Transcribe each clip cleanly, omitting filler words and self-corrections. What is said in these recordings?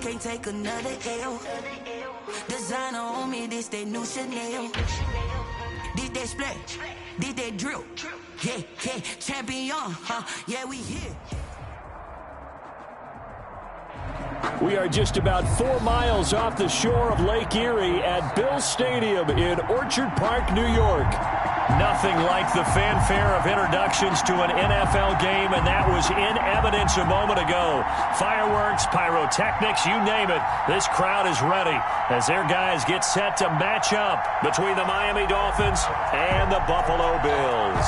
can't take another L. Designer on me, this that new Chanel. This that splash, this that drill. Yeah, yeah, champion, yeah, we here. We are just about 4 miles off the shore of Lake Erie at Bills Stadium in Orchard Park, New York. Nothing like the fanfare of introductions to an NFL game, and that was in evidence a moment ago. Fireworks, pyrotechnics, you name it. This crowd is ready as their guys get set to match up between the Miami Dolphins and the Buffalo Bills.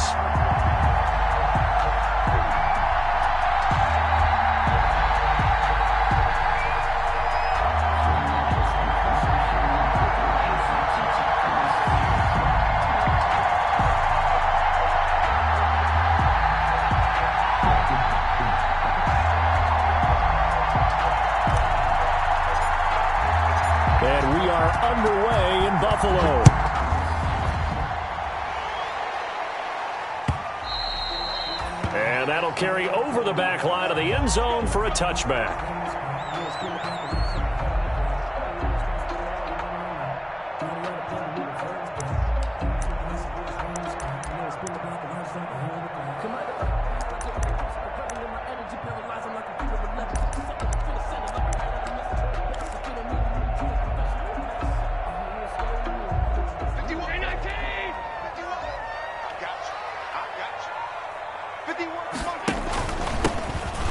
Underway in Buffalo. And that'll carry over the back line of the end zone for a touchback.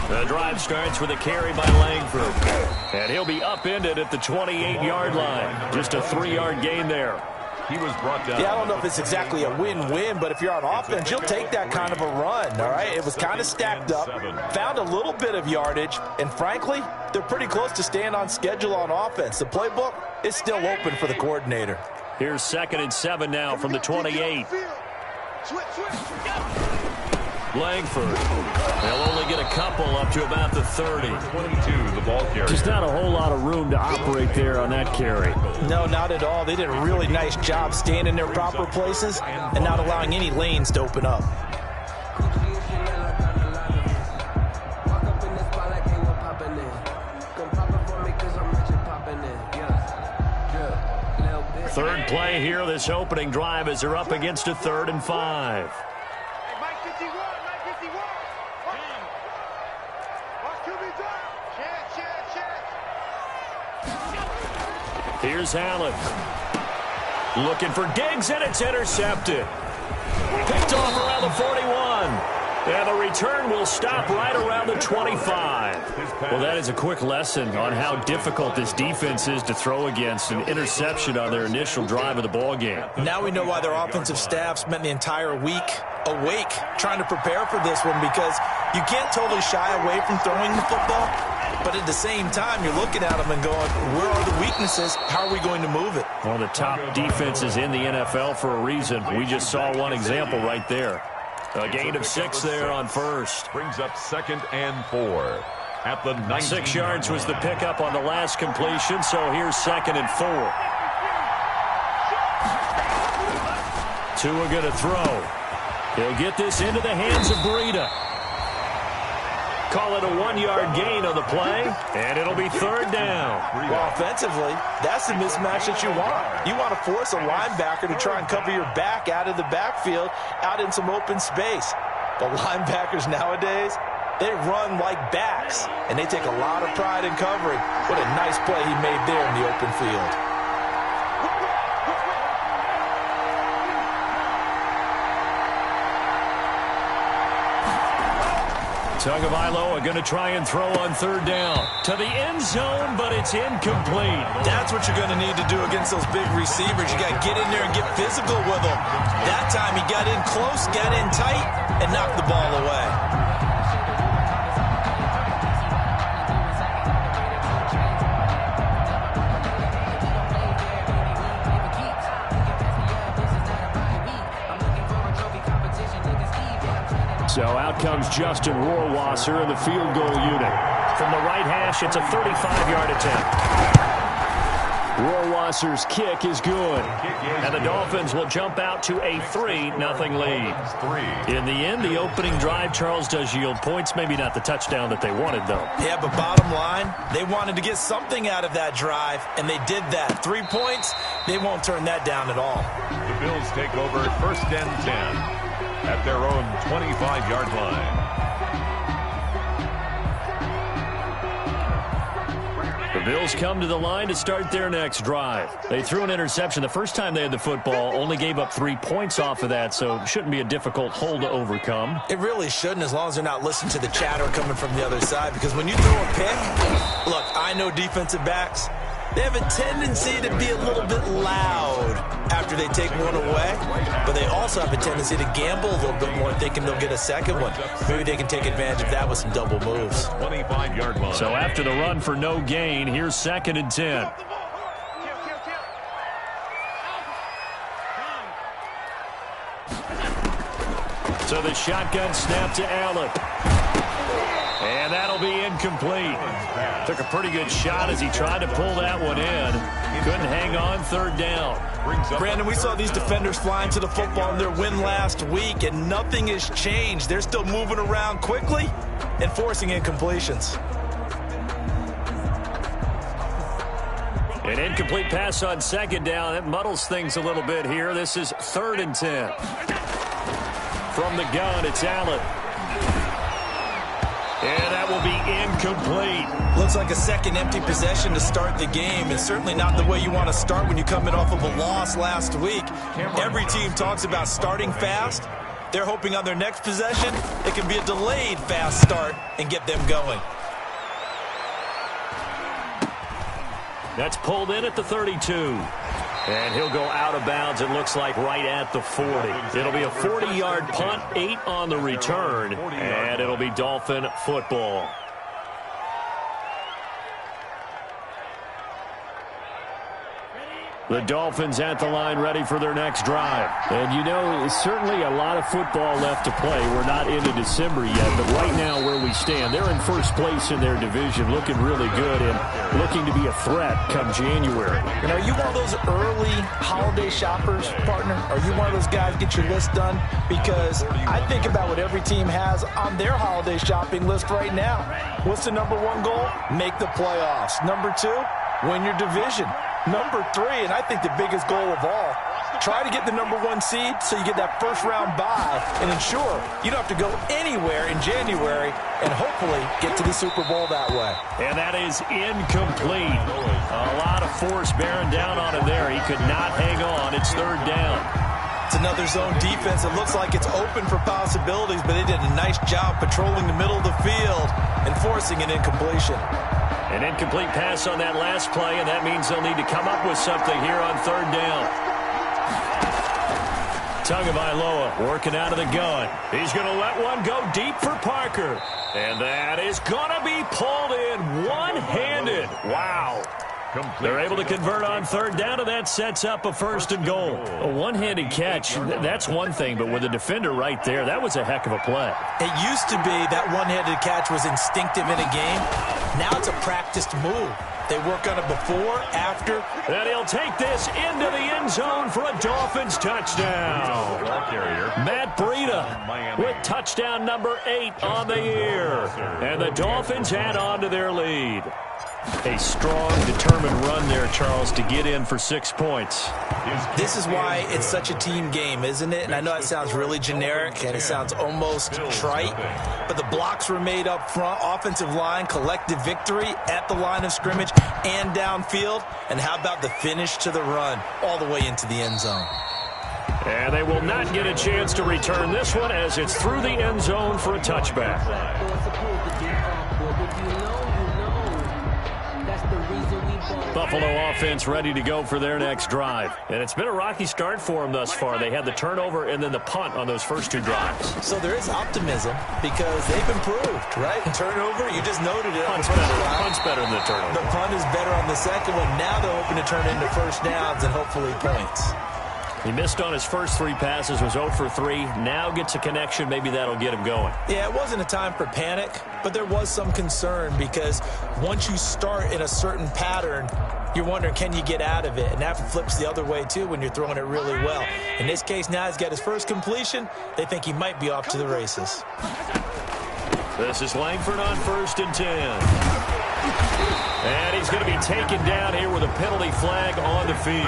The drive starts with a carry by Langford. And he'll be upended at the 28-yard line. Just a 3-yard gain there. He was brought down. Yeah, I don't know if it's exactly a win-win, but if you're on offense, you'll take that kind of a run, all right? It was kind of stacked up, found a little bit of yardage, and frankly, they're pretty close to staying on schedule on offense. The playbook is still open for the coordinator. Here's 2nd and 7 now from the 28. Langford. They'll only get a couple up to about the 30. 22, the ball carrier. Just not a whole lot of room to operate there on that carry. No, not at all. They did a really nice job staying in their proper places and not allowing any lanes to open up. Third play here, this opening drive, as they're up against a 3rd and 5. Here's Allen. Looking for Diggs, and it's intercepted. Picked off around the 41. And the return will stop right around the 25. Well, that is a quick lesson on how difficult this defense is to throw against an interception on their initial drive of the ball game. Now we know why their offensive staff spent the entire week awake trying to prepare for this one, because you can't totally shy away from throwing the football, but at the same time, you're looking at them and going, where are the weaknesses? How are we going to move it? One of the top defenses in the NFL for a reason. We just saw one example right there. A gain of 6 there on first. Brings up 2nd and 4 at the 19. 6 yards was the pickup on the last completion, so here's 2nd and 4. Tua going to throw. He'll get this into the hands of Breida. Call it a 1-yard gain on the play, and it'll be 3rd down. Well, offensively, that's the mismatch that you want. You want to force a linebacker to try and cover your back out of the backfield, out in some open space. But linebackers nowadays, they run like backs, and they take a lot of pride in covering. What a nice play he made there in the open field. Tagovailoa are going to try and throw on 3rd down to the end zone, but it's incomplete. That's what you're going to need to do against those big receivers. You got to get in there and get physical with them. That time he got in close, got in tight, and knocked the ball away. So out comes Justin Rohrwasser in the field goal unit. From the right hash, it's a 35-yard attempt. Rohrwasser's kick is good. And the Dolphins will jump out to a 3-0 lead. In the end, the opening drive, Charles, does yield points. Maybe not the touchdown that they wanted, though. Yeah, but bottom line, they wanted to get something out of that drive, and they did that. 3 points, they won't turn that down at all. The Bills take over 1st and 10 at their own 25-yard line. The Bills come to the line to start their next drive. They threw an interception the first time they had the football, only gave up 3 points off of that, so it shouldn't be a difficult hole to overcome. It really shouldn't, as long as they're not listening to the chatter coming from the other side, because when you throw a pick, look, I know defensive backs, they have a tendency to be a little bit loud after they take one away, but they also have a tendency to gamble a little bit more, thinking they'll get a second one. Maybe they can take advantage of that with some double moves. 25-yard line. So after the run for no gain, here's 2nd and 10. So the shotgun snap to Allen. And that'll be incomplete. Took a pretty good shot as he tried to pull that one in. Couldn't hang on, 3rd down. Brandon, we saw these defenders flying to the football in their win last week, and nothing has changed. They're still moving around quickly and forcing incompletions. An incomplete pass on 2nd down. That muddles things a little bit here. This is 3rd and 10. From the gun, it's Allen. And that will be incomplete. Looks like a second empty possession to start the game, and certainly not the way you want to start when you come in off of a loss last week. Every team talks about starting fast. They're hoping on their next possession it can be a delayed fast start and get them going. That's pulled in at the 32. And he'll go out of bounds, it looks like, right at the 40. It'll be a 40-yard punt, 8 on the return, and it'll be Dolphin football. The Dolphins at the line ready for their next drive. And, you know, certainly a lot of football left to play. We're not into December yet, but right now where we stand, they're in first place in their division, looking really good and looking to be a threat come January. And are you one of those early holiday shoppers, partner? Are you one of those guys get your list done? Because I think about what every team has on their holiday shopping list right now. What's the number 1 goal? Make the playoffs. Number 2, win your division. Number 3, and I think the biggest goal of all, try to get the number 1 seed so you get that first-round bye and ensure you don't have to go anywhere in January and hopefully get to the Super Bowl that way. And that is incomplete. A lot of force bearing down on him there. He could not hang on. It's 3rd down. It's another zone defense. It looks like it's open for possibilities, but they did a nice job patrolling the middle of the field and forcing an incompletion. An incomplete pass on that last play, and that means they'll need to come up with something here on 3rd down. Tagovailoa working out of the gun. He's going to let one go deep for Parker. And that is going to be pulled in one-handed. Wow. They're able to convert on 3rd down, and that sets up a 1st and goal. A one-handed catch, that's one thing, but with a defender right there, that was a heck of a play. It used to be that one-handed catch was instinctive in a game. Now it's a practiced move. They work on it before, after. And he'll take this into the end zone for a Dolphins touchdown. Matt Breida with touchdown number 8 on the year. And the Dolphins add on to their lead. A strong, determined run there, Charles, to get in for 6 points. This is why it's such a team game, isn't it? And I know it sounds really generic and it sounds almost trite, but the blocks were made up front, offensive line, collective victory at the line of scrimmage and downfield. And how about the finish to the run all the way into the end zone? And they will not get a chance to return this one as it's through the end zone for a touchback. Buffalo offense ready to go for their next drive. And it's been a rocky start for them thus far. They had the turnover and then the punt on those first 2 drives. So there is optimism because they've improved, right? Turnover, you just noted it. Punt's better than the turnover. The punt is better on the second one. Now they're hoping to turn into first downs and hopefully points. He missed on his first 3 passes, was 0 for 3. Now gets a connection. Maybe that'll get him going. Yeah, it wasn't a time for panic, but there was some concern because once you start in a certain pattern, you're wondering, can you get out of it? And that flips the other way, too, when you're throwing it really well. In this case, now he's got his first completion. They think he might be off to the races. This is Langford on 1st and 10. And he's going to be taken down here with a penalty flag on the field.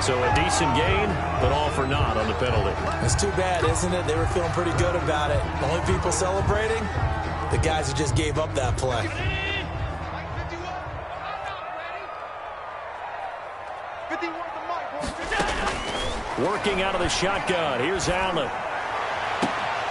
So a decent gain, but all for naught on the penalty. It's too bad, isn't it? They were feeling pretty good about it. The only people celebrating, the guys who just gave up that play. Working out of the shotgun. Here's Allen.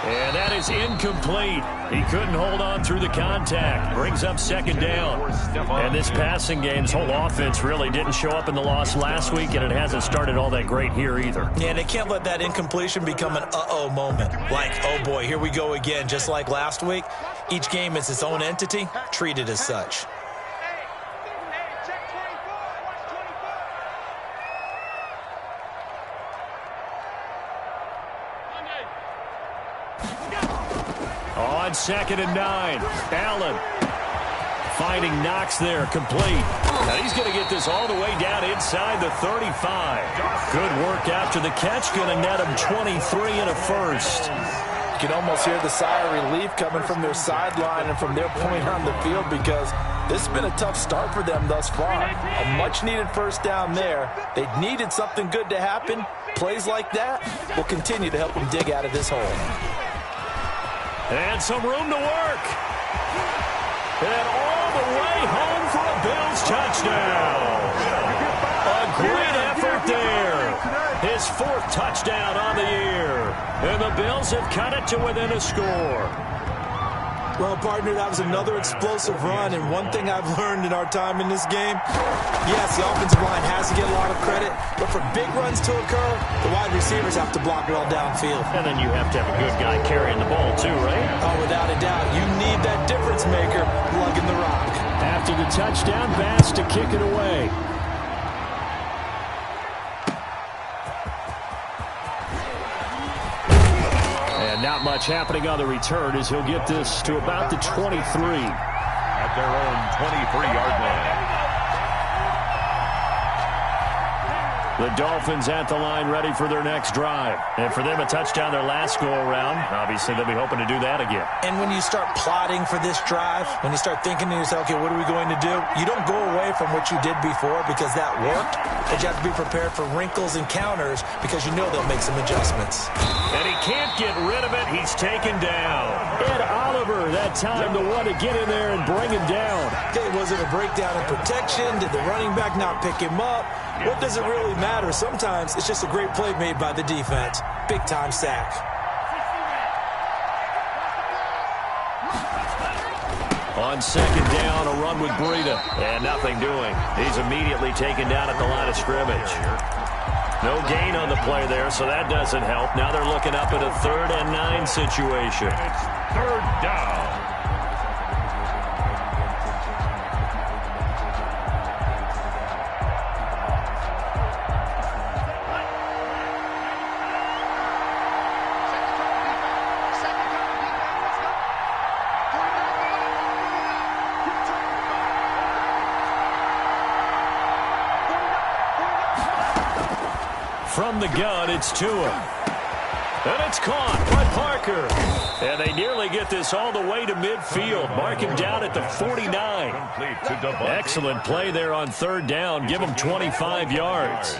And that is incomplete. He couldn't hold on through the contact. Brings up 2nd down. And this passing game's whole offense really didn't show up in the loss last week, and it hasn't started all that great here either. Yeah, and they can't let that incompletion become an uh-oh moment. Like, oh boy, here we go again, just like last week. Each game is its own entity, treated as such. On 2nd and 9, Allen finding Knox there, complete. Now he's going to get this all the way down inside the 35. Good work after the catch, going to net him 23 and a first. You can almost hear the sigh of relief coming from their sideline and from their point on the field, because this has been a tough start for them thus far. A much-needed first down there. They needed something good to happen. Plays like that will continue to help them dig out of this hole. And some room to work. And all the way home for a Bills touchdown. A great effort there. His 4th touchdown on the year. And the Bills have cut it to within a score. Well, partner, that was another explosive run, and one thing I've learned in our time in this game, yes, the offensive line has to get a lot of credit, but for big runs to occur, the wide receivers have to block it all downfield. And then you have to have a good guy carrying the ball too, right? Oh, without a doubt. You need that difference maker lugging the rock. After the touchdown pass to kick it away. Not much happening on the return as he'll get this to about the 23. At their own 23-yard line. The Dolphins at the line ready for their next drive. And for them, a touchdown their last go-around. Obviously, they'll be hoping to do that again. And when you start plotting for this drive, when you start thinking to yourself, okay, what are we going to do? You don't go away from what you did before because that worked. But you have to be prepared for wrinkles and counters because you know they'll make some adjustments. And he can't get rid of it. He's taken down. Ed Oliver, that time, the one to get in there and bring him down. Okay, was it a breakdown in protection? Did the running back not pick him up? What does it really matter? Sometimes it's just a great play made by the defense. Big-time sack. On 2nd down, a run with Breida. And nothing doing. He's immediately taken down at the line of scrimmage. No gain on the play there, so that doesn't help. Now they're looking up at a 3rd and 9 situation. It's 3rd down. From the gun, it's Tua. And it's caught by Parker. And they nearly get this all the way to midfield. Mark him down at the 49. Excellent play there on 3rd down. Give him 25 yards.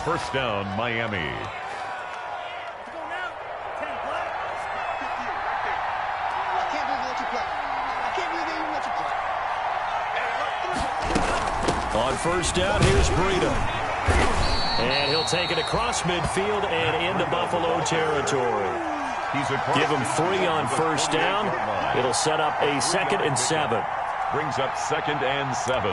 First down, Miami. On 1st down, here's Breida. And he'll take it across midfield and into Buffalo territory. Give him 3 on 1st down. It'll set up a 2nd and 7. Brings up 2nd and 7.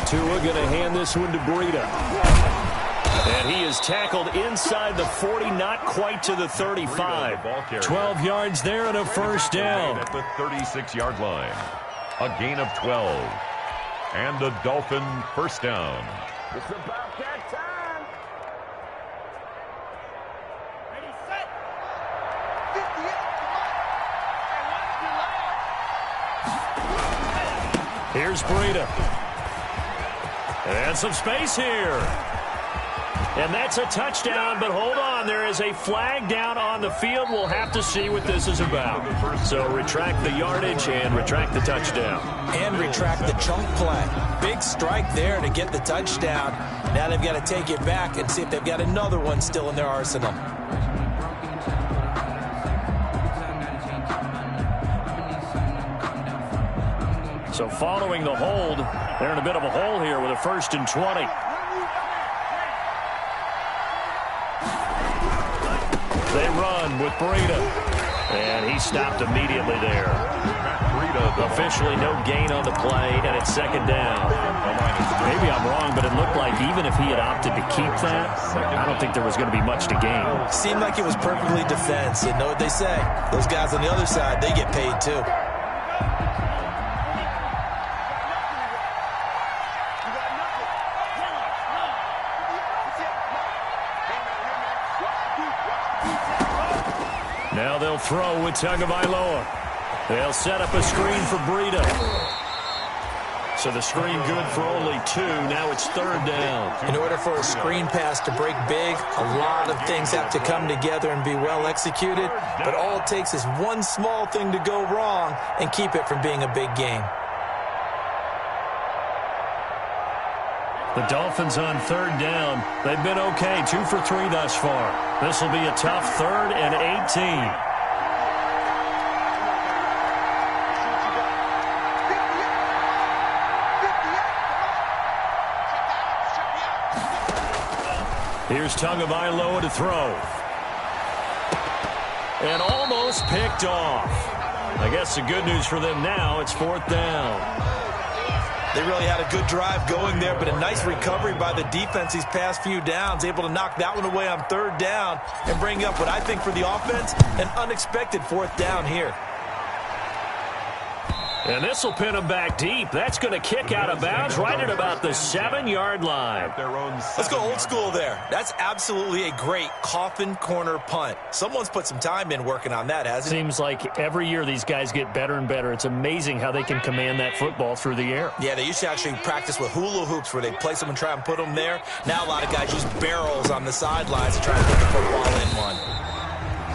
Tua going to hand this one to Breida. And he is tackled inside the 40, not quite to the 35. 12 yards there and a 1st down. At the 36-yard line. A gain of 12. And the Dolphin first down. It's about that time. Ready, set. 58. Here's Breida. And some space here. And that's a touchdown, but hold on. There is a flag down on the field. We'll have to see what this is about. So retract the yardage and retract the touchdown. And retract the chunk play. Big strike there to get the touchdown. Now they've got to take it back and see if they've got another one still in their arsenal. So following the hold, they're in a bit of a hole here with a 1st and 20. They run with Breida. And he stopped immediately there. Officially no gain on the play, and it's 2nd down. Maybe I'm wrong, but it looked like even if he had opted to keep that, I don't think there was going to be much to gain. Seemed like it was perfectly defense. You know what they say. Those guys on the other side, they get paid too. Now they'll throw with Tagovailoa. They'll set up a screen for Breida. So the screen good for only 2. Now it's 3rd down. In order for a screen pass to break big, a lot of things have to come together and be well executed. But all it takes is one small thing to go wrong and keep it from being a big game. The Dolphins on 3rd down. They've been okay, 2 for 3 thus far. This will be a tough 3rd and 18. Here's Tagovailoa to throw. And almost picked off. I guess the good news for them now, it's 4th down. They really had a good drive going there, but a nice recovery by the defense these past few downs, able to knock that one away on 3rd down and bring up what I think for the offense, an unexpected 4th down here. And this will pin them back deep. That's going to kick out of bounds right at about the 7-yard line. Let's go old school there. That's absolutely a great coffin corner punt. Someone's put some time in working on that, hasn't it? Seems like every year these guys get better and better. It's amazing how they can command that football through the air. Yeah, they used to actually practice with hula hoops where they place them and try and put them there. Now a lot of guys use barrels on the sidelines to try and put the football in one.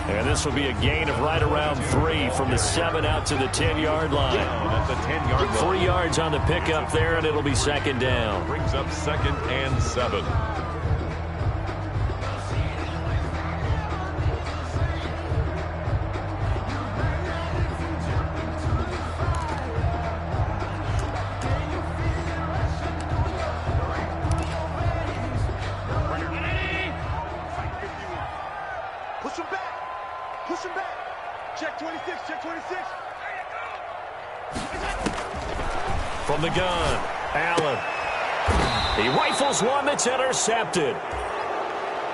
And this will be a gain of right around 3 from the 7 out to the 10-yard line. At the 10-yard line. 3 yards on the pickup there, and it'll be 2nd down. Brings up 2nd and 7. Push him back. Push him back. Check 26. Check 26. From the gun, Allen. He rifles one that's intercepted.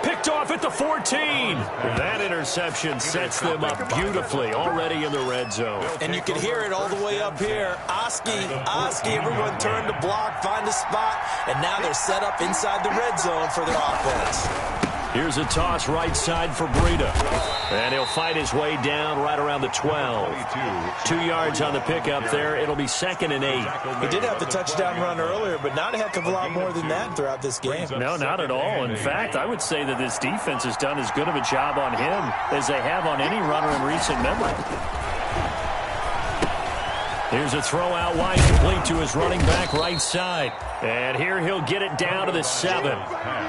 Picked off at the 14. That interception sets them up beautifully already in the red zone. And you can hear it all the way up here. Oski, everyone turned to block, find a spot, and now they're set up inside the red zone for their offense. Here's a toss right side for Breida. And he'll fight his way down right around the 12. 2 yards on the pickup there. It'll be 2nd and 8. He did have the touchdown run earlier, but not a heck of a lot more than that throughout this game. No, not at all. In fact, I would say that this defense has done as good of a job on him as they have on any runner in recent memory. Here's a throw out wide, complete to his running back right side. And here he'll get it down to the 7.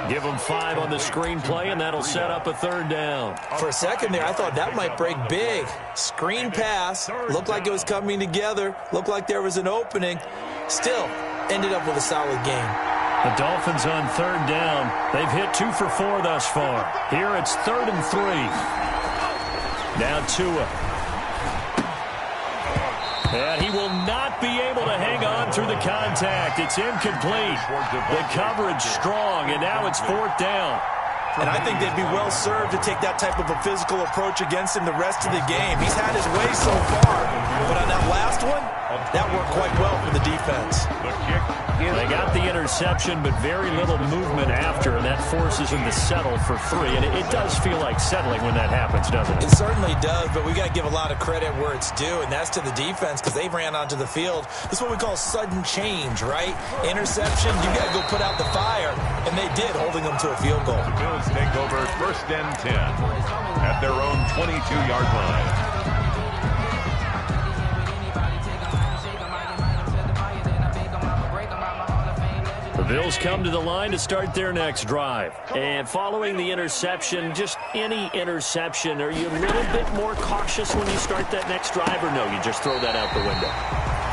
Give him 5 on the screenplay, and that'll set up a 3rd down. For a second there, I thought that might break big. Screen pass. Looked like it was coming together. Looked like there was an opening. Still, ended up with a solid game. The Dolphins on 3rd down. They've hit 2 for 4 thus far. Here it's 3rd and 3. Now Tua. And he will not be able to hang on through the contact. It's incomplete. The coverage strong, and now it's 4th down. And I think they'd be well served to take that type of a physical approach against him the rest of the game. He's had his way so far, but on that last one, That worked quite well for the defense. The kick is They got the interception, but very little movement after, and that forces them to settle for 3. And it does feel like settling when that happens, doesn't it? It certainly does, but we got to give a lot of credit where it's due, and that's to the defense because they ran onto the field. This is what we call sudden change, right? Interception, you got to go put out the fire, and they did, holding them to a field goal. the Bills take over 1st and 10 at their own 22-yard line. The Bills come to the line to start their next drive. And following the interception, just any interception, are you a little bit more cautious when you start that next drive, or no, you just throw that out the window?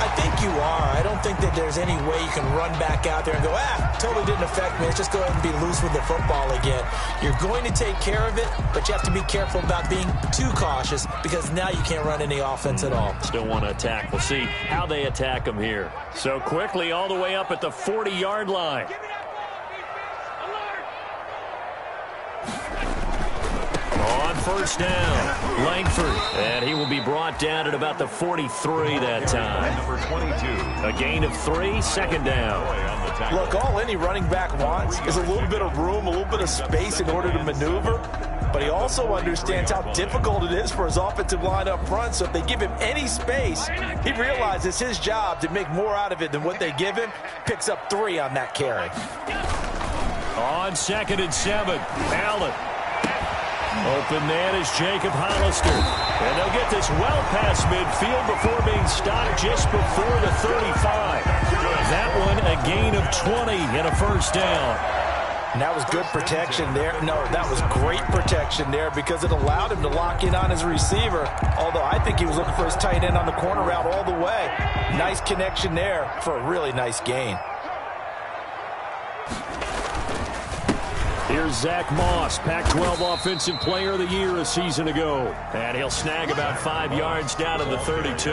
I think you are. I don't think that there's any way you can run back out there and go, totally didn't affect me. Let's just go ahead and be loose with the football again. You're going to take care of it, but you have to be careful about being too cautious because now you can't run any offense at all. Still want to attack. We'll see how they attack them here. So quickly all the way up at the 40-yard line. On 1st down, Langford. And he will be brought down at about the 43 that time. Number 22. A gain of 3, 2nd down. Look, all any running back wants is a little bit of room, a little bit of space in order to maneuver. But he also understands how difficult it is for his offensive line up front. So if they give him any space, he realizes his job to make more out of it than what they give him. Picks up 3 on that carry. On 2nd and 7, Allen. Open man is Jacob Hollister. And they'll get this well past midfield before being stopped just before the 35. That one a gain of 20 and a 1st down. And that was good protection there. No, that was great protection there because it allowed him to lock in on his receiver. Although I think he was looking for his tight end on the corner route all the way. Nice connection there for a really nice gain. Here's Zach Moss, Pac-12 Offensive Player of the Year a season ago. And he'll snag about 5 yards down to the 32.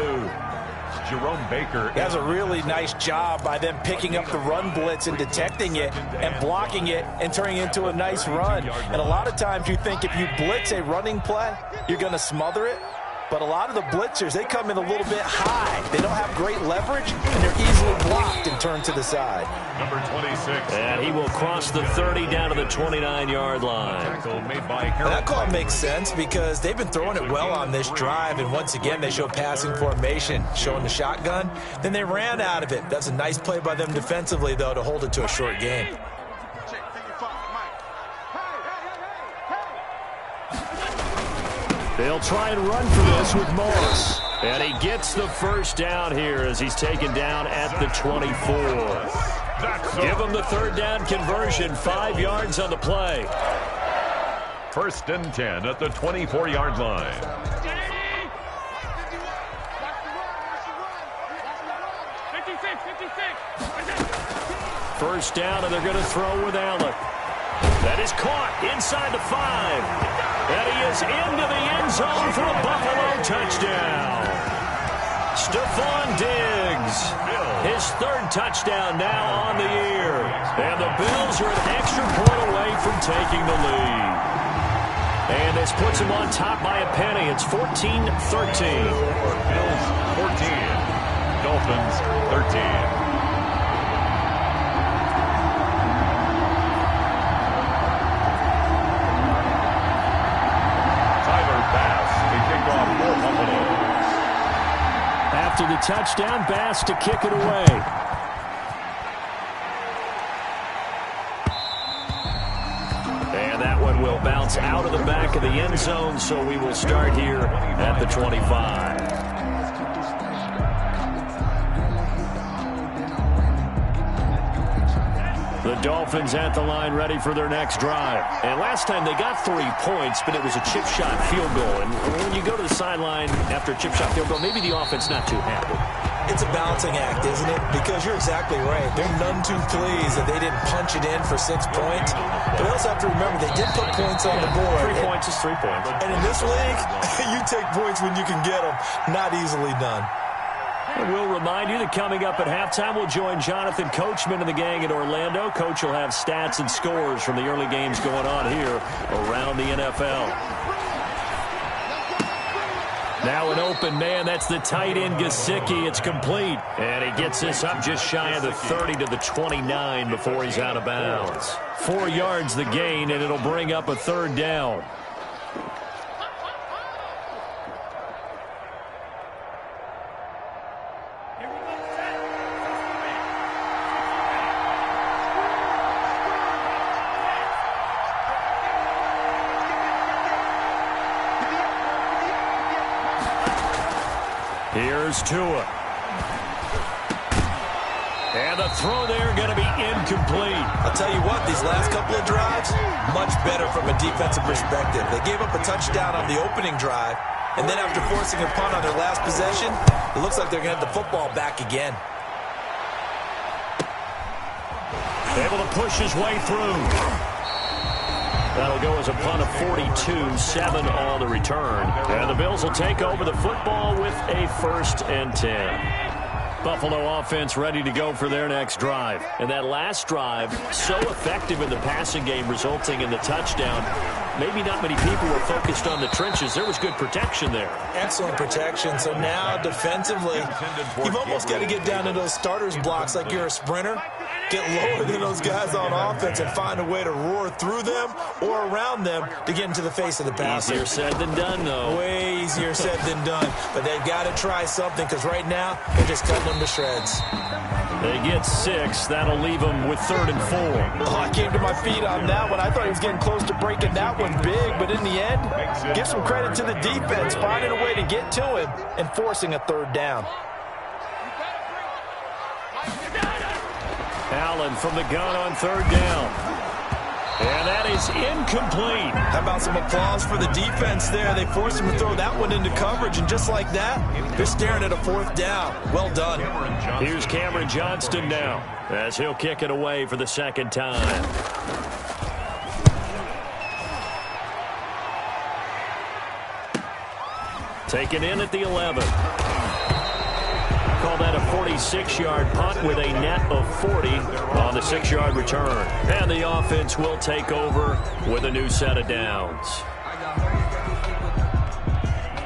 Jerome Baker. That's a really nice job by them picking up the run blitz and detecting it and blocking it and turning it into a nice run. And a lot of times you think if you blitz a running play, you're going to smother it. But a lot of the blitzers, they come in a little bit high. They don't have great leverage, and they're easily blocked and turned to the side. Number 26. And he will cross the 30 down to the 29-yard line. Tackle made by That call makes sense because they've been throwing it well on this drive, and once again, they show passing formation, showing the shotgun. Then they ran out of it. That's a nice play by them defensively, though, to hold it to a short game. They'll try and run for this with Moss. And he gets the 1st down here as he's taken down at the 24. Give him the 3rd down conversion, 5 yards on the play. 1st and 10 at the 24-yard line. First down, and they're going to throw with Allen. That is caught inside the 5. And he is into the end zone for a Buffalo touchdown. Stephon Diggs, his 3rd touchdown now on the year. And the Bills are an extra point away from taking the lead. And this puts them on top by a penny. It's 14-13. Bills 14, Dolphins 13. After the touchdown, Bass to kick it away. And that one will bounce out of the back of the end zone, so we will start here at the 25. The Dolphins at the line ready for their next drive. And last time they got 3 points, but it was a chip shot field goal. And when you go to the sideline after a chip shot field goal, maybe the offense not too happy. It's a balancing act, isn't it? Because you're exactly right. They're none too pleased that they didn't punch it in for 6 points. But they also have to remember they did put points on the board. 3 points is 3 points. And in this league, you take points when you can get them. Not easily done. And we'll remind you that coming up at halftime, we'll join Jonathan Coachman and the gang in Orlando. Coach will have stats and scores from the early games going on here around the NFL. Now an open man. That's the tight end, Gesicki. It's complete. And he gets this up just shy of the 30 to the 29 before he's out of bounds. 4 yards the gain, and it'll bring up a third down. Here's Tua. And the throw there going to be incomplete. I'll tell you what, these last couple of drives, much better from a defensive perspective. They gave up a touchdown on the opening drive, and then after forcing a punt on their last possession, it looks like they're going to have the football back again. Able to push his way through. That'll go as a punt of 42, 7 on the return. And the Bills will take over the football with a 1st and 10. Buffalo offense ready to go for their next drive. And that last drive, so effective in the passing game, resulting in the touchdown. Maybe not many people were focused on the trenches. There was good protection there. Excellent protection. So now defensively, you've almost got to get down to those starters blocks like you're a sprinter. Get lower than those guys on offense and find a way to roar through them or around them to get into the face of the passer. Easier said than done, though. Way easier said than done. But they've got to try something because right now they're just cutting them to shreds. They get 6. That'll leave them with 3rd and 4. Oh, I came to my feet on that one. I thought he was getting close to breaking that one big. But in the end, give some credit to the defense, finding a way to get to him and forcing a 3rd down. Allen from the gun on 3rd down. And that is incomplete. How about some applause for the defense there? They forced him to throw that one into coverage, and just like that, they're staring at a 4th down. Well done. Here's Cameron Johnston now as he'll kick it away for the 2nd time. Taken in at the 11. Call that a 46-yard punt with a net of 40 on the 6-yard return. And the offense will take over with a new set of downs.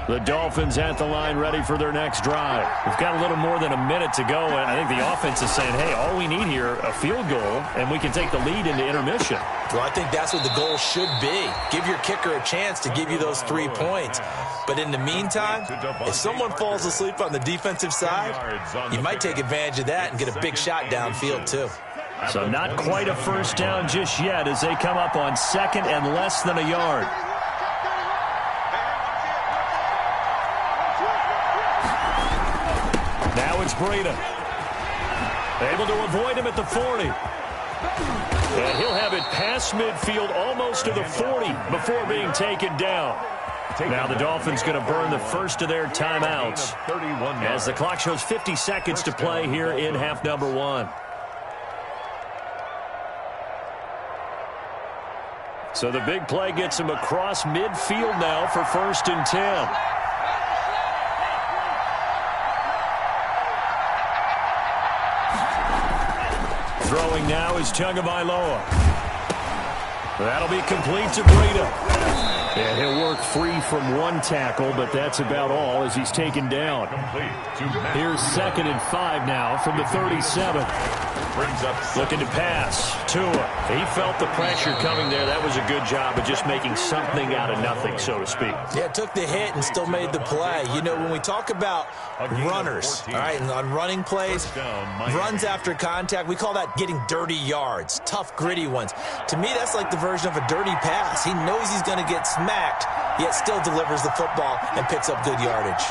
The Dolphins at the line ready for their next drive. We've got a little more than a minute to go, and I think the offense is saying, hey, all we need here, a field goal, and we can take the lead into intermission. Well, I think that's what the goal should be. Give your kicker a chance to give you those 3 points. But in the meantime, if someone falls asleep on the defensive side, you might take advantage of that and get a big shot downfield, too. So not quite a 1st down just yet as they come up on 2nd and less than a yard. Now it's Breida. Able to avoid him at the 40. And he'll have it past midfield almost to the 40 before being taken down. Now the Dolphins going to burn the first of their timeouts as the clock shows 50 seconds to play here in half number 1. So the big play gets him across midfield now for 1st and 10. Throwing now is Tagovailoa. That'll be complete to Breida. And he'll work free from 1 tackle, but that's about all as he's taken down. Here's 2nd and 5 now from the 37. Looking to pass. Tua. He felt the pressure coming there. That was a good job of just making something out of nothing, so to speak. Yeah, took the hit and still made the play. You know, when we talk about runners, all right, and on running plays, runs after contact, we call that getting dirty yards, tough, gritty ones. To me, that's like the version of a dirty pass. He knows he's going to get smacked, yet still delivers the football and picks up good yardage.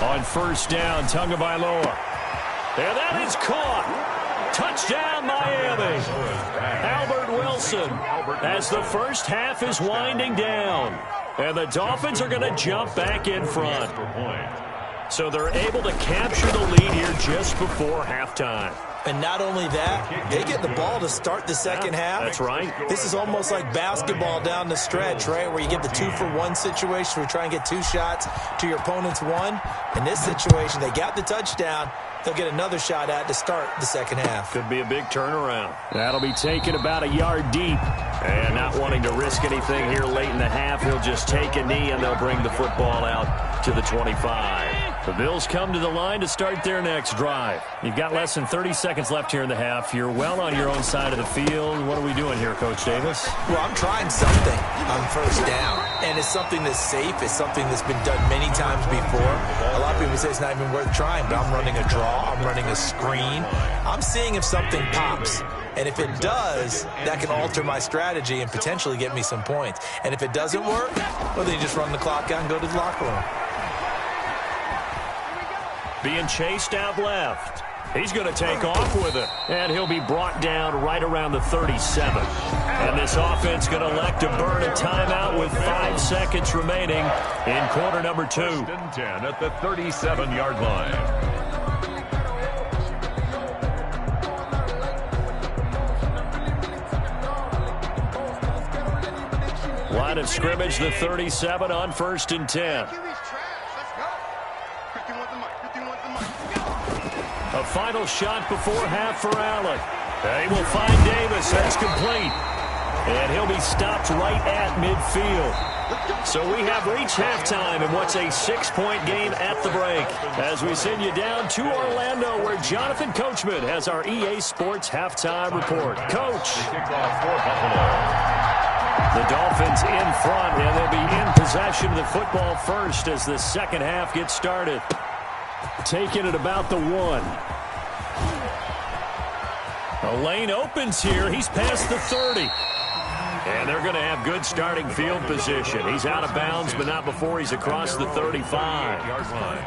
On 1st down, Tagovailoa. And that is caught. Touchdown, Miami. Albert Wilson as the first half is winding down. And the Dolphins are going to jump back in front. So they're able to capture the lead here just before halftime. And not only that, they get the ball to start the second half. That's right. This is almost like basketball down the stretch, right, where you get the 2-for-1 situation where you try and get 2 shots to your opponent's 1. In this situation, they got the touchdown. They'll get another shot at to start the second half. Could be a big turnaround. That'll be taken about a yard deep. And not wanting to risk anything here late in the half, he'll just take a knee, and they'll bring the football out to the 25. The Bills come to the line to start their next drive. You've got less than 30 seconds left here in the half. You're well on your own side of the field. What are we doing here, Coach Davis? Well, I'm trying something on first down. And it's something that's safe. It's something that's been done many times before. A lot of people say it's not even worth trying, but I'm running a draw. I'm running a screen. I'm seeing if something pops. And if it does, that can alter my strategy and potentially get me some points. And if it doesn't work, well, then you just run the clock out and go to the locker room. Being chased out left. He's going to take off with it. And he'll be brought down right around the 37. And this offense going to elect to burn a timeout with 5 seconds remaining in quarter number 2. 1st and 10 at the 37-yard line. Line of scrimmage, the 37 on 1st and 10. A final shot before half for Allen. They will find Davis. That's complete. And he'll be stopped right at midfield. So we have reached halftime in what's a 6-point game at the break. As we send you down to Orlando, where Jonathan Coachman has our EA Sports halftime report. Coach. Kickoff for Buffalo. The Dolphins in front, and they'll be in possession of the football first as the second half gets started. Taking it about the 1. The lane opens here. He's past the 30. And they're going to have good starting field position. He's out of bounds, but not before he's across the 35. Yard line.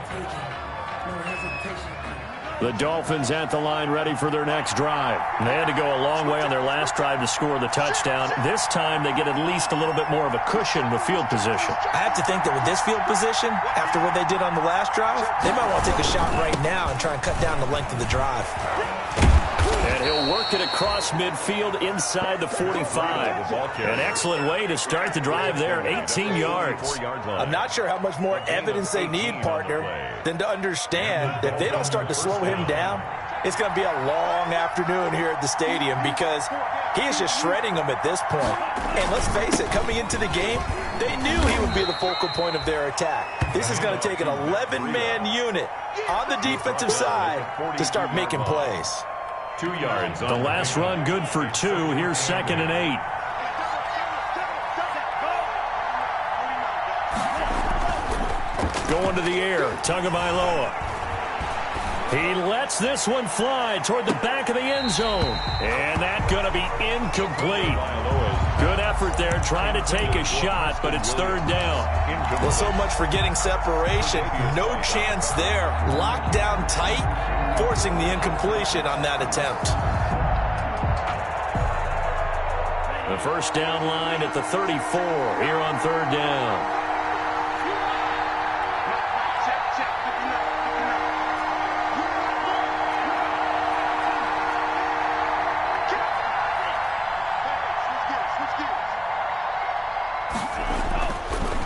The Dolphins at the line ready for their next drive. They had to go a long way on their last drive to score the touchdown. This time they get at least a little bit more of a cushion with field position. I have to think that with this field position, after what they did on the last drive, they might want to take a shot right now and try and cut down the length of the drive. And he'll work it across midfield inside the 45. An excellent way to start the drive there, 18 yards. I'm not sure how much more evidence they need, partner, than to understand that if they don't start to slow him down, it's going to be a long afternoon here at the stadium because he is just shredding them at this point. And let's face it, coming into the game, they knew he would be the focal point of their attack. This is going to take an 11-man unit on the defensive side to start making plays. 2 yards. The last run good for 2. Here's 2nd and 8. Going to the air. Tagovailoa. He lets this one fly toward the back of the end zone. And that's going to be incomplete. Good effort there trying to take a shot, but it's 3rd down. Well, so much for getting separation. No chance there. Locked down tight, forcing the incompletion on that attempt. The first down line at the 34 here on 3rd down.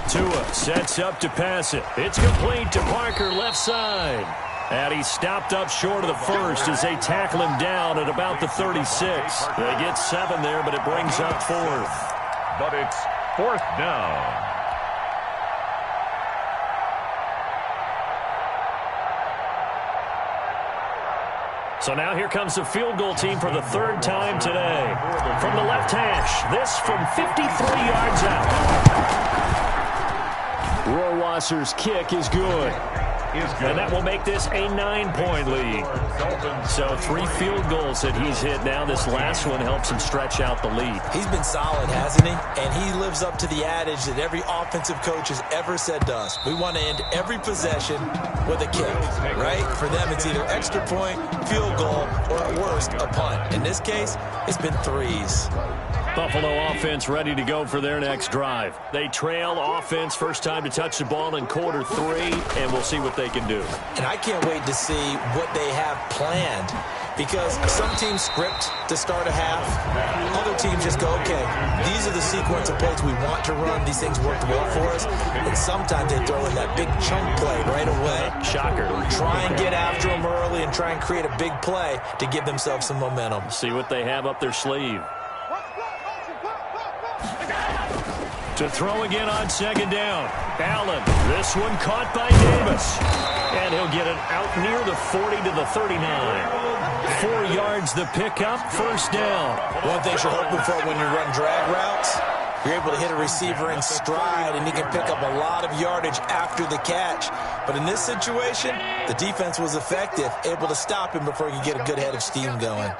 Tua sets up to pass it. It's complete to Parker, left side. And he's stopped up short of the first as they tackle him down at about the 36. They get 7 there, but it brings up 4th. But it's 4th down. So now here comes the field goal team for the 3rd time today. From the left hash, this from 53 yards out. Rohrwasser's kick is good. And that will make this a 9-point lead. So 3 field goals that he's hit now. This last one helps him stretch out the lead. He's been solid, hasn't he? And he lives up to the adage that every offensive coach has ever said to us. We want to end every possession with a kick, right? For them, it's either extra point, field goal, or at worst, a punt. In this case, it's been 3s. Buffalo offense ready to go for their next drive. They trail offense, first time to touch the ball in quarter 3, and we'll see what they can do. And I can't wait to see what they have planned because some teams script to start a half. Other teams just go, okay, these are the sequence of plays we want to run. These things worked well for us. And sometimes they throw in that big chunk play right away. Shocker. Try and get after them early and try and create a big play to give themselves some momentum. See what they have up their sleeve. To throw again on second down. Allen, this one caught by Davis. And he'll get it out near the 40 to the 39. 4 yards the pickup, first down. One thing you're hoping for when you run drag routes, you're able to hit a receiver in stride, and he can pick up a lot of yardage after the catch. But in this situation, the defense was effective, able to stop him before he could get a good head of steam going.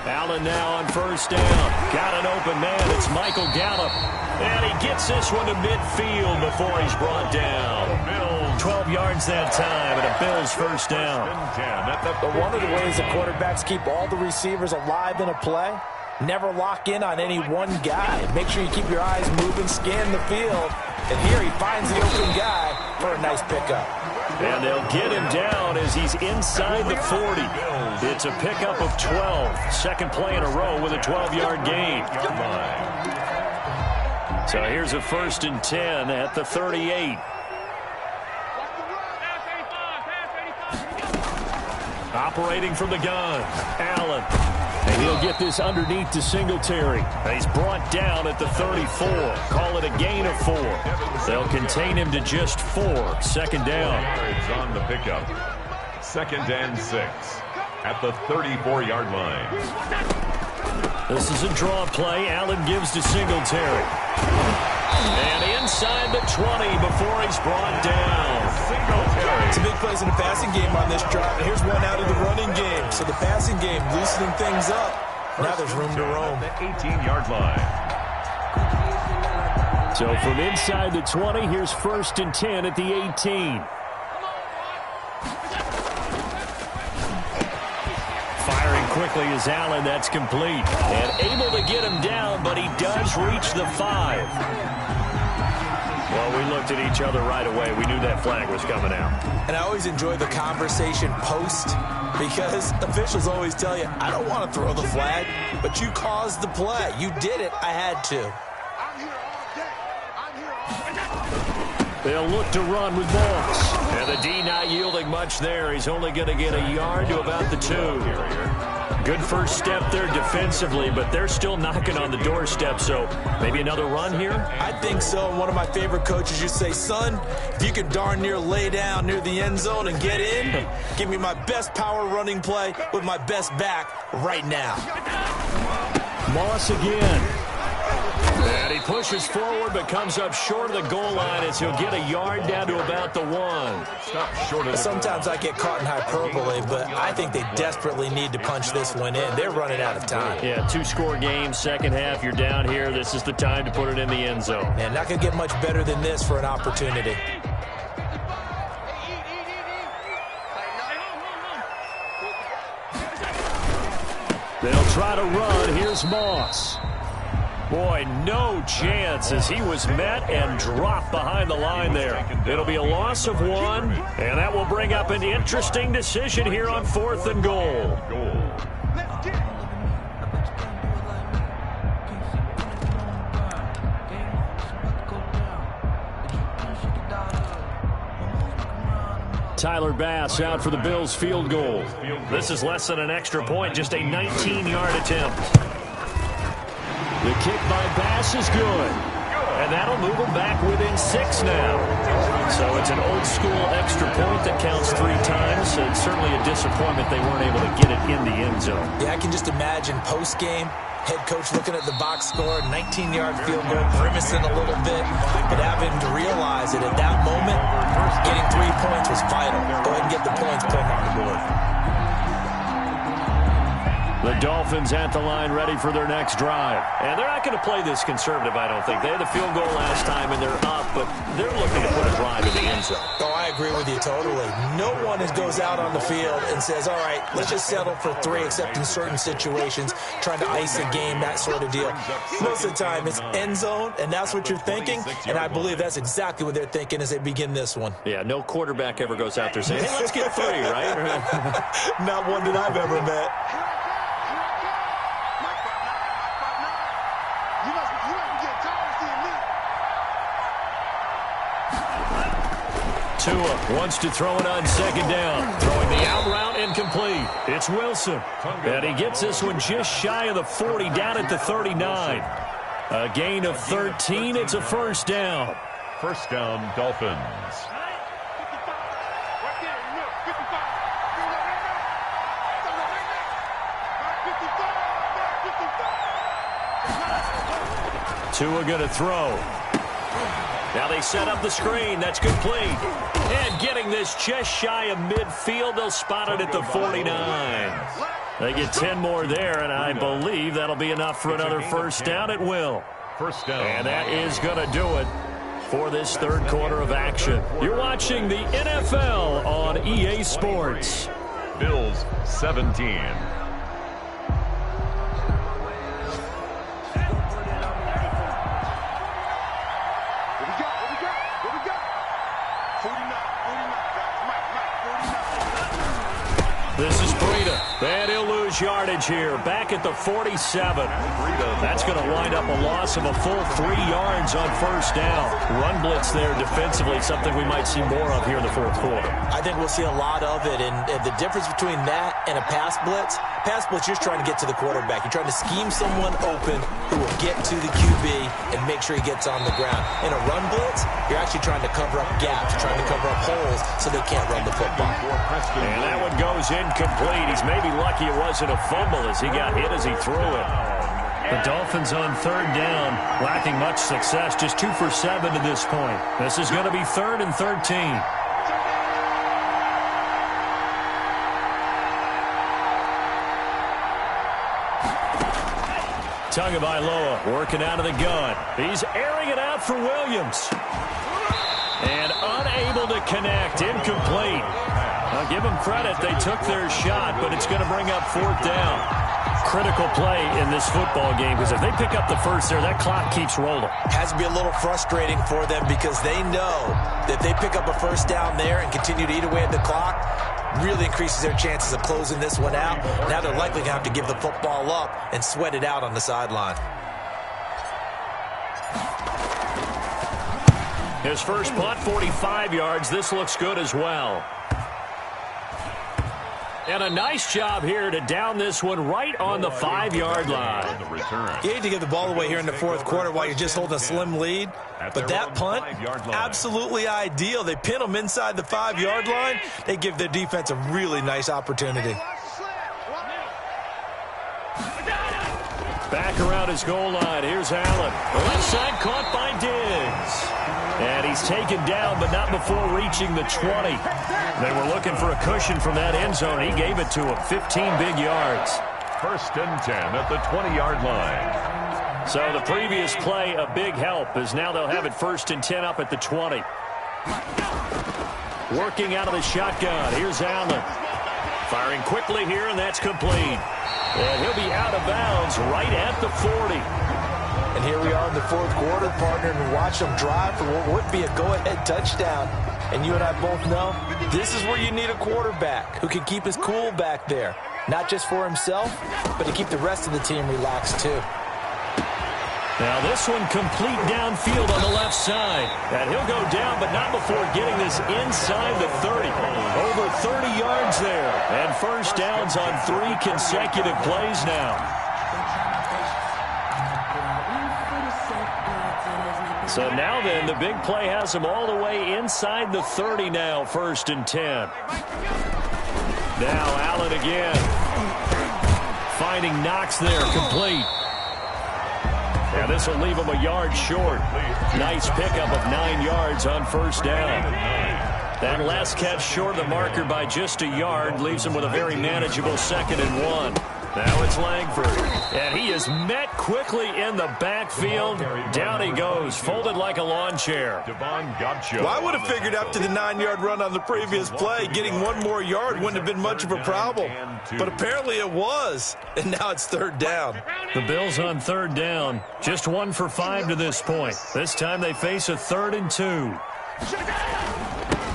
Allen now on first down. Got an open man. It's Michael Gallup. And he gets this one to midfield before he's brought down. 12 yards that time, and a Bills first down. But one of the ways the quarterbacks keep all the receivers alive in a play, never lock in on any one guy. Make sure you keep your eyes moving, scan the field. And here he finds the open guy for a nice pickup. And they'll get him down as he's inside the 40. It's a pickup of 12. Second play in a row with a 12-yard gain. So here's a 1st and 10 at the 38. Operating from the gun, Allen. And he'll get this underneath to Singletary. He's brought down at the 34. Call it a gain of 4. They'll contain him to just 4. Second down. Yards on the pickup. 2nd and 6 at the 34-yard line. This is a draw play. Allen gives to Singletary. And inside the 20 before he's brought down. Singletary. It's a big plays in the passing game on this drive. And here's one out of the running game. So the passing game loosening things up. Now there's room to roam. The 18-yard line. So from inside the 20, here's 1st and 10 at the 18. Firing quickly is Allen. That's complete. And able to get him down, but he does reach the 5. Well, we looked at each other right away. We knew that flag was coming out. And I always enjoy the conversation post, because officials always tell you, I don't want to throw the flag, but you caused the play. You did it. I had to. They'll look to run with Moss. And the D not yielding much there. He's only going to get a yard to about the 2. Good first step there defensively, but they're still knocking on the doorstep, so maybe another run here? I think so. And one of my favorite coaches used to say, son, if you can darn near lay down near the end zone and get in, give me my best power running play with my best back right now. Moss again. And he pushes forward but comes up short of the goal line as he'll get a yard down to about the 1. Sometimes I get caught in hyperbole, but I think they desperately need to punch this one in. They're running out of time. Yeah, 2-score game, second half, you're down here. This is the time to put it in the end zone. Man, not going to get much better than this for an opportunity. They'll try to run. Here's Moss. Boy, no chance as he was met and dropped behind the line there. It'll be a loss of 1, and that will bring up an interesting decision here on 4th and goal. Tyler Bass out for the Bills field goal. This is less than an extra point, just a 19-yard attempt. The kick by Bass is good. And that'll move them back within 6 now. So it's an old-school extra point that counts 3 times. It's certainly a disappointment they weren't able to get it in the end zone. Yeah, I can just imagine post-game, head coach looking at the box score, 19-yard field goal, grimacing a little bit, but having to realize that at that moment, getting 3 points was vital. Go ahead and get the points, put them on the board. The Dolphins at the line ready for their next drive. And they're not going to play this conservative, I don't think. They had the field goal last time, and they're up, but they're looking to put a drive in the end zone. Oh, I I agree with you totally. No one goes out on the field and says, all right, let's just settle for 3, except in certain situations, trying to ice a game, that sort of deal. Most of the time, it's end zone, and that's what you're thinking, and I believe that's exactly what they're thinking as they begin this one. Yeah, no quarterback ever goes out there saying, hey, let's get 3, right? Not one that I've ever met. Tua wants to throw it on second down. Throwing the out route incomplete. It's Wilson. And he gets this one just shy of the 40, down at the 39. A gain of 13. It's a first down. First down, Dolphins. Tua going to throw. Now they set up the screen. That's complete. And getting this just shy of midfield. They'll spot it at the 49. They get 10 more there, and I believe that'll be enough for another first down. It will. First down. And that is going to do it for this third quarter of action. You're watching the NFL on EA Sports. Bills 17. This is Breida, and he'll lose yardage here, back at the 47. That's going to wind up a loss of a full 3 yards on first down. Run blitz there defensively, something we might see more of here in the fourth quarter. I think we'll see a lot of it, and the difference between that and a pass blitz, you're just trying to get to the quarterback. You're trying to scheme someone open who will get to the QB and make sure he gets on the ground. In a run blitz, you're actually trying to cover up gaps, trying to cover up holes so they can't run the football. And that one goes incomplete. He's maybe lucky it wasn't a fumble as he got hit as he threw it. The Dolphins on third down, lacking much success, just 2 for 7 to this point. This is going to be 3rd and 13. Tagovailoa working out of the gun. He's airing it out for Williams. And unable to connect. Incomplete. I'll give them credit. They took their shot, but it's going to bring up 4th down. Critical play in this football game, because if they pick up the first there, that clock keeps rolling. Has to be a little frustrating for them because they know that if they pick up a first down there and continue to eat away at the clock, really increases their chances of closing this one out. Now they're likely going to have to give the football up and sweat it out on the sideline. His first punt, 45 yards. This looks good as well. And a nice job here to down this one right on the 5-yard line. You hate to give the ball away here in the fourth quarter while you're just holding a slim lead. But that punt, absolutely ideal. They pin them inside the 5-yard line. They give their defense a really nice opportunity. Back around his goal line. Here's Allen. The left side caught by Diggs. And he's taken down, but not before reaching the 20. They were looking for a cushion from that end zone. He gave it to him. 15 big yards. First and 10 at the 20-yard line. So the previous play, a big help, as now they'll have it 1st and 10 up at the 20. Working out of the shotgun. Here's Allen. Firing quickly here, and that's complete. And he'll be out of bounds right at the 40. And here we are in the fourth quarter, partner, and watch them drive for what would be a go-ahead touchdown. And you and I both know this is where you need a quarterback who can keep his cool back there. Not just for himself, but to keep the rest of the team relaxed too. Now this one complete downfield on the left side. And he'll go down, but not before getting this inside the 30. Over 30 yards there. And first downs on 3 consecutive plays now. So now then, the big play has him all the way inside the 30 now, 1st and 10. Now Allen again. Finding Knox there, complete. And this will leave him a yard short. Nice pickup of 9 yards on first down. That last catch short of the marker by just a yard leaves him with a very manageable 2nd and 1. Now it's Langford, and he is met quickly in the backfield. Down he goes, folded like a lawn chair. Well, I would have figured after the 9-yard run on the previous play, getting one more yard wouldn't have been much of a problem. But apparently it was, and now it's third down. The Bills on third down, just 1 for 5 to this point. This time they face a 3rd and 2.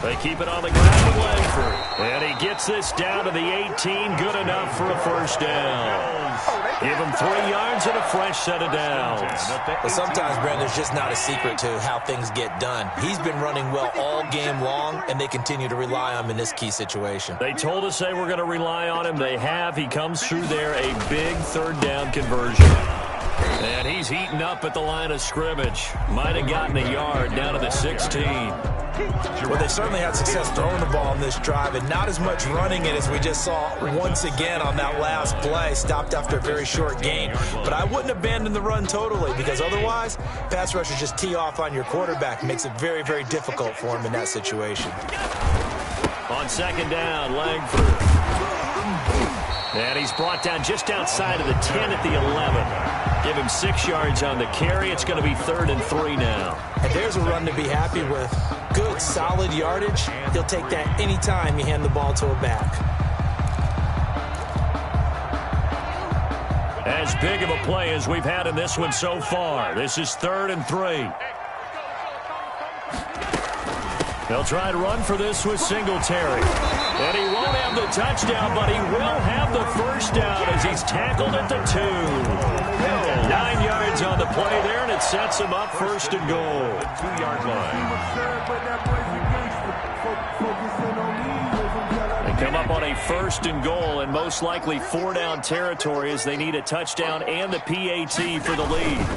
They keep it on the ground with Langford. And he gets this down to the 18. Good enough for a first down. Give him 3 yards and a fresh set of downs. But sometimes, Brandon, there's just not a secret to how things get done. He's been running well all game long, and they continue to rely on him in this key situation. They told us they were going to rely on him. They have. He comes through there, a big third down conversion. And he's heating up at the line of scrimmage. Might have gotten a yard down to the 16. Well, they certainly had success throwing the ball in this drive, and not as much running it as we just saw once again on that last play. Stopped after a very short gain. But I wouldn't abandon the run totally, because otherwise, pass rushers just tee off on your quarterback. It makes it very, very difficult for him in that situation. On second down, Langford. And he's brought down just outside of the 10 at the 11. Give him 6 yards on the carry. It's going to be 3rd and 3 now. And there's a run to be happy with. Good, solid yardage. He'll take that anytime you hand the ball to a back. As big of a play as we've had in this one so far. This is 3rd and 3. They'll try to run for this with Singletary. And he won't have the touchdown, but he will have the first down as he's tackled at the 2. 9 yards on the play there, and it sets him up 1st and goal. 2-yard line. They come up on a 1st and goal, and most likely 4-down territory as they need a touchdown and the PAT for the lead.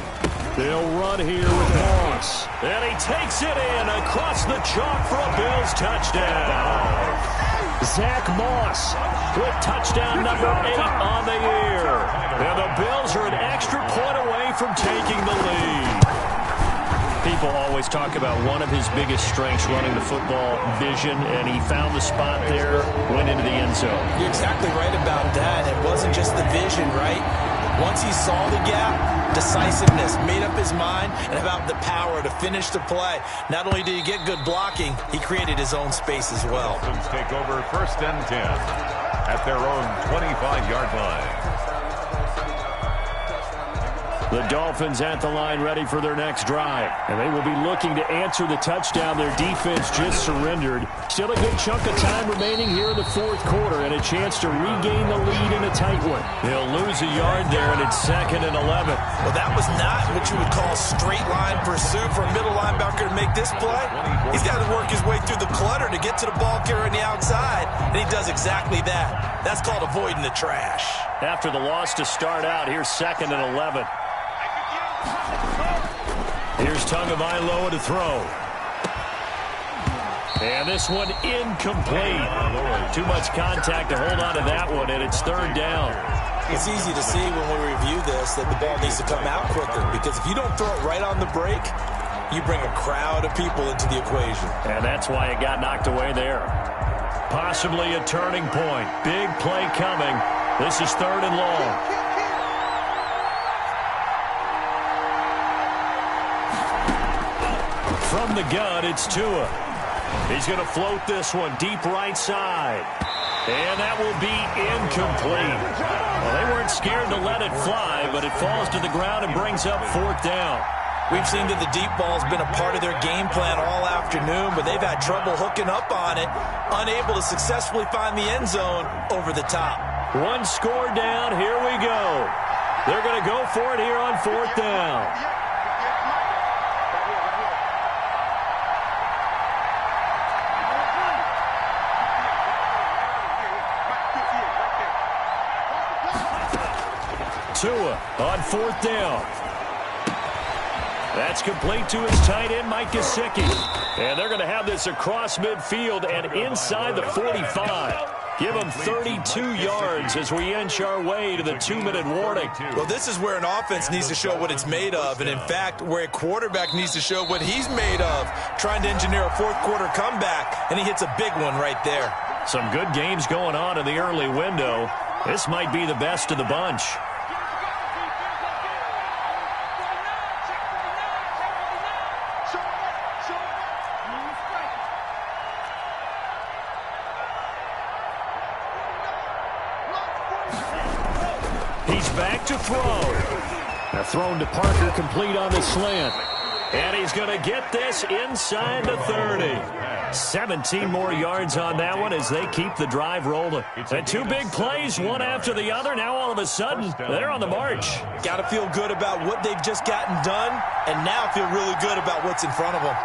They'll run here with Moss. And he takes it in across the chalk for a Bills touchdown. Zach Moss with touchdown number 8 on the year. And the Bills are an extra point away from taking the lead. People always talk about one of his biggest strengths running the football, vision, and he found the spot there, went into the end zone. You're exactly right about that. It wasn't just the vision, right? Once he saw the gap, decisiveness, made up his mind, and about the power to finish the play. Not only did he get good blocking, he created his own space as well. Dolphins take over 1st and 10 at their own 25-yard line. The Dolphins at the line ready for their next drive. And they will be looking to answer the touchdown their defense just surrendered. Still a good chunk of time remaining here in the 4th quarter and a chance to regain the lead in a tight one. He'll lose a yard there, and it's 2nd and 11. Well, that was not what you would call straight line pursuit for a middle linebacker to make this play. He's got to work his way through the clutter to get to the ball carrier on the outside, and he does exactly that. That's called avoiding the trash. After the loss to start out, here's 2nd and 11. Here's Tagovailoa to throw. And this one incomplete. Too much contact to hold on to that one, and it's 3rd down. It's easy to see when we review this that the ball needs to come out quicker, because if you don't throw it right on the break, you bring a crowd of people into the equation. And that's why it got knocked away there. Possibly a turning point. Big play coming. This is 3rd and long. From the gun, it's Tua. He's going to float this one deep right side. And that will be incomplete. Well, they weren't scared to let it fly, but it falls to the ground and brings up 4th down. We've seen that the deep ball's been a part of their game plan all afternoon, but they've had trouble hooking up on it, unable to successfully find the end zone over the top. One score down. Here we go. They're going to go for it here on 4th down. Tua on 4th down. That's complete to his tight end, Mike Gesicki. And they're going to have this across midfield and inside the 45. Give them 32 yards as we inch our way to the 2-minute warning. Well, this is where an offense needs to show what it's made of. And, in fact, where a quarterback needs to show what he's made of, trying to engineer a 4th quarter comeback. And he hits a big one right there. Some good games going on in the early window. This might be the best of the bunch. He's back to throw. Now thrown to Parker, complete on the slant. And he's going to get this inside the 30. 17 more yards on that one as they keep the drive rolling. And two big plays, one after the other. Now all of a sudden, they're on the march. Got to feel good about what they've just gotten done, and now feel really good about what's in front of them.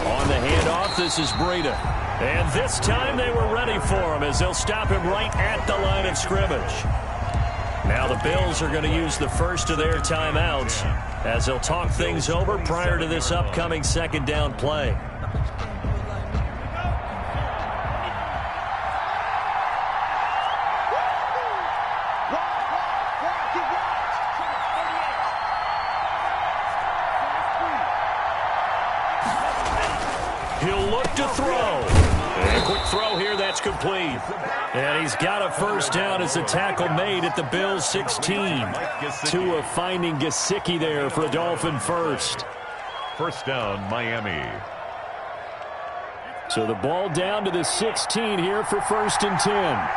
On the handoff, this is Breida. And this time they were ready for him as they'll stop him right at the line of scrimmage. Now the Bills are going to use the first of their timeouts as they'll talk things over prior to this upcoming second down play. He'll look to throw. And a quick throw here, that's complete. And he's got a first down as the tackle made at the Bills' 16. Tua finding Gesicki there for a Dolphin first. First down, Miami. So the ball down to the 16 here for 1st and 10.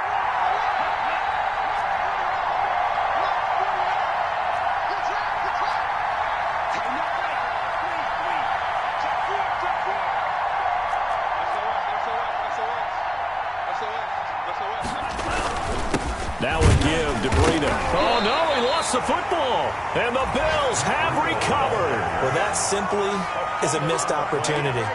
Now a give to Breida. Oh, no, he lost the football. And the Bills have recovered. Well, that simply is a missed opportunity.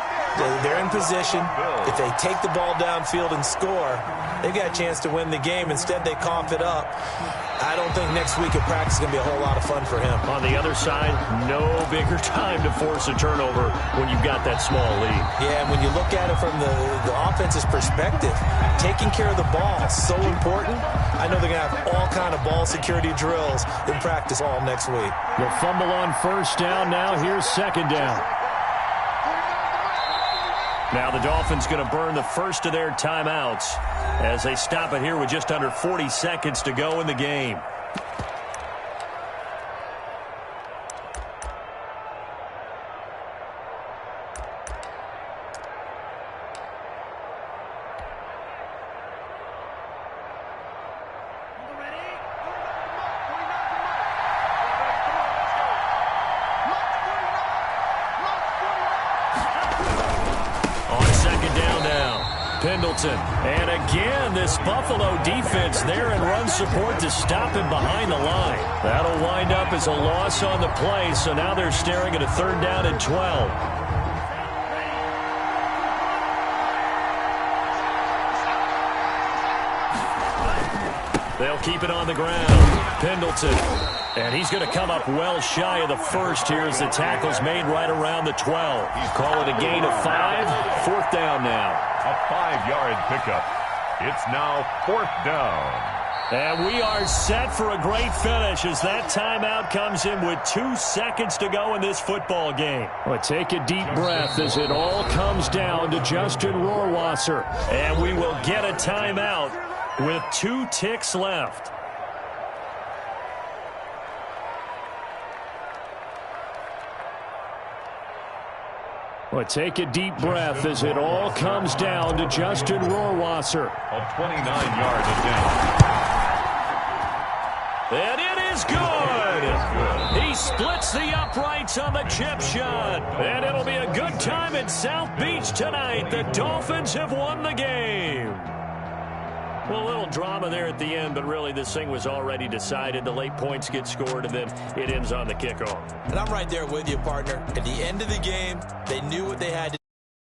They're in position. If they take the ball downfield and score, they've got a chance to win the game. Instead, they cough it up. I don't think next week at practice is going to be a whole lot of fun for him. On the other side, no bigger time to force a turnover when you've got that small lead. Yeah, and when you look at it from the offense's perspective, taking care of the ball is so important. I know they're going to have all kind of ball security drills in practice all next week. The fumble on first down. Now here's second down. Now the Dolphins going to burn the first of their timeouts as they stop it here with just under 40 seconds to go in the game. And again, this Buffalo defense there in run support to stop him behind the line. That'll wind up as a loss on the play, so now they're staring at a 3rd down and 12. They'll keep it on the ground. Pendleton. And he's going to come up well shy of the first here as the tackle's made right around the 12. Call it a gain of 5. 4th down now. A 5-yard pickup. It's now 4th down. And we are set for a great finish as that timeout comes in with 2 seconds to go in this football game. Well, take a deep breath as it all comes down to Justin Rohrwasser. And we will get a timeout with 2 ticks left. Well, take a deep breath as it all comes down to Justin Rohrwasser. A 29-yard attempt. And it is good. He splits the uprights on the chip shot. And it'll be a good time at South Beach tonight. The Dolphins have won the game. Well, a little drama there at the end, but really this thing was already decided. The late points get scored, and then it ends on the kickoff. And I'm right there with you, partner. At the end of the game, they knew what they had to do.